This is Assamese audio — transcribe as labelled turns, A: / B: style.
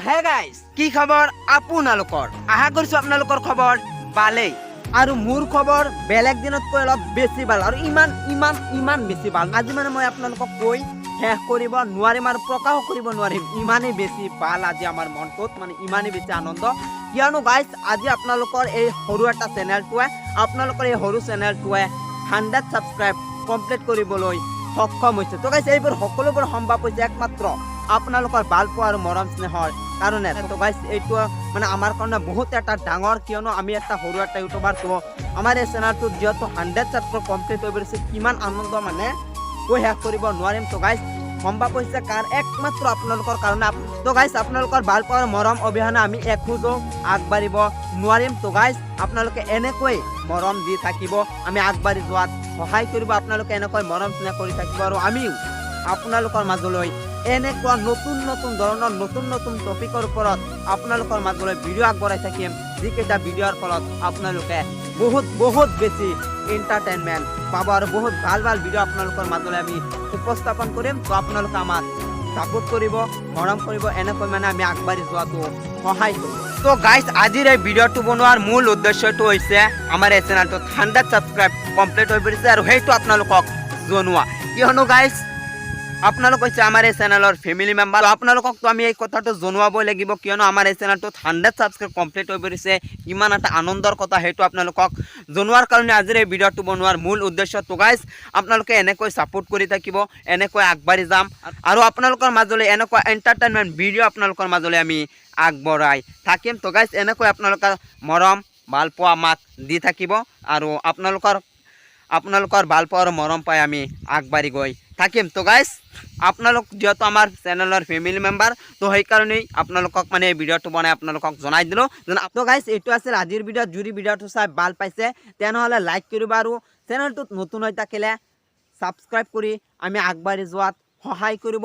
A: হে গাইজ কি খবৰ আপোনালোকৰ আশা কৰিছো আপোনালোকৰ খবৰ ভালেই আৰু মোৰ খবৰ বেলেগ দিনতকৈ অলপ বেছি ভাল আৰু ইমান বেছি ভাল আজি মানে মই আপোনালোকক কৈ শেষ কৰিব নোৱাৰিম আৰু প্ৰকাশ কৰিব নোৱাৰিম ইমানেই বেছি ভাল আজি আমাৰ মনটোত মানে ইমানেই বেছি আনন্দ কিয়নো গাইজ আজি আপোনালোকৰ এই সৰু এটা চেনেলটোৱে আপোনালোকৰ এই সৰু চেনেলটোৱে 100 ছাবস্ক্ৰাইব কমপ্লিট কৰিবলৈ সক্ষম হৈছে তো গাইজ এইবোৰ সকলোবোৰ সম্ভৱ হৈছে একমাত্ৰ আপোনালোকৰ ভাল পোৱা আৰু মৰম স্নেহৰ কাৰণে তো গাইজ এইটো মানে আমাৰ কাৰণে বহুত এটা ডাঙৰ কিয়নো আমি এটা সৰু এটা ইউটিউবাৰ তো আমাৰ এই চেনেলটোত যিহেতু 100 ছাবস্ক্ৰাইব কমপ্লিট হৈ পৰিছে কিমান আনন্দ মানে কৈ শেষ কৰিব নোৱাৰিম তো গাইজ সম্ভৱ হৈছে কাৰ একমাত্ৰ আপোনালোকৰ কাৰণে তো গাইজ আপোনালোকৰ ভাল পোৱাৰ মৰম অবিহনে আমি এখোজো আগবাঢ়িব নোৱাৰিম তো গাইজ আপোনালোকে এনেকৈ মৰম দি থাকিব আমি আগবাঢ়ি যোৱাত সহায় কৰিব আপোনালোকে এনেকৈ মৰম স্নেহ কৰি থাকিব আৰু আমিও আপোনালোকৰ মাজলৈ এনেকুৱা নতুন ধৰণৰ নতুন টপিকৰ ওপৰত আপোনালোকৰ মাজলৈ ভিডিঅ' আগবঢ়াই থাকিম যিকেইটা ভিডিঅ'ৰ ফলত আপোনালোকে বহুত বেছি এণ্টাৰটেইনমেণ্ট পাব আৰু বহুত ভাল ভিডিঅ' আপোনালোকৰ মাজলৈ আমি উপস্থাপন কৰিম তো আপোনালোকে আমাক সাপোৰ্ট কৰিব মৰম কৰিব এনেকৈ মানে আমি আগবাঢ়ি যোৱাটো সহায় কৰিম তো গাইজ আজিৰ এই ভিডিঅ'টো বনোৱাৰ মূল উদ্দেশ্যটো হৈছে আমাৰ এই চেনেলটোত 100 ছাবস্ক্ৰাইব কমপ্লিট হৈ পৰিছে আৰু সেইটো আপোনালোকক জনোৱা কিয়নো গাইজ আপোনালোক হৈছে আমাৰ এই চেনেলৰ ফেমিলি মেম্বাৰ আপোনালোকক তো আমি এই কথাটো জনাবই লাগিব কিয়নো আমাৰ এই চেনেলটোত 100 ছাবস্ক্ৰাইব কমপ্লিট হৈ পৰিছে ইমান এটা আনন্দৰ কথা সেইটো আপোনালোকক জনোৱাৰ কাৰণে আজিৰ এই ভিডিঅ'টো বনোৱাৰ মূল উদ্দেশ্য তো গাইজ আপোনালোকে এনেকৈ ছাপোৰ্ট কৰি থাকিব এনেকৈ আগবাঢ়ি যাম আৰু আপোনালোকৰ মাজলৈ এনেকুৱা এণ্টাৰটেইনমেণ্ট ভিডিঅ' আপোনালোকৰ মাজলৈ আমি আগবঢ়াই থাকিম তো গাইজ এনেকৈ আপোনালোকৰ মৰম ভাল পোৱা আমাক দি থাকিব আৰু আপোনালোকৰ ভাল পোৱা আৰু মৰম পাই আমি আগবাঢ়ি গৈ থাকিম তো গাইজ আপোনালোক যেহেতু আমাৰ চেনেলৰ ফেমিলি মেম্বাৰ তো সেইকাৰণেই আপোনালোকক মানে এই ভিডিঅ'টো বনাই আপোনালোকক জনাই দিলোঁ তো গাইজ এইটো আছিল আজিৰ ভিডিঅ'ত যদি ভিডিঅ'টো চাই ভাল পাইছে তেনেহ'লে লাইক কৰিব আৰু চেনেলটোত নতুন হৈ থাকিলে ছাবস্ক্ৰাইব কৰি আমি আগবাঢ়ি যোৱাত সহায় কৰিব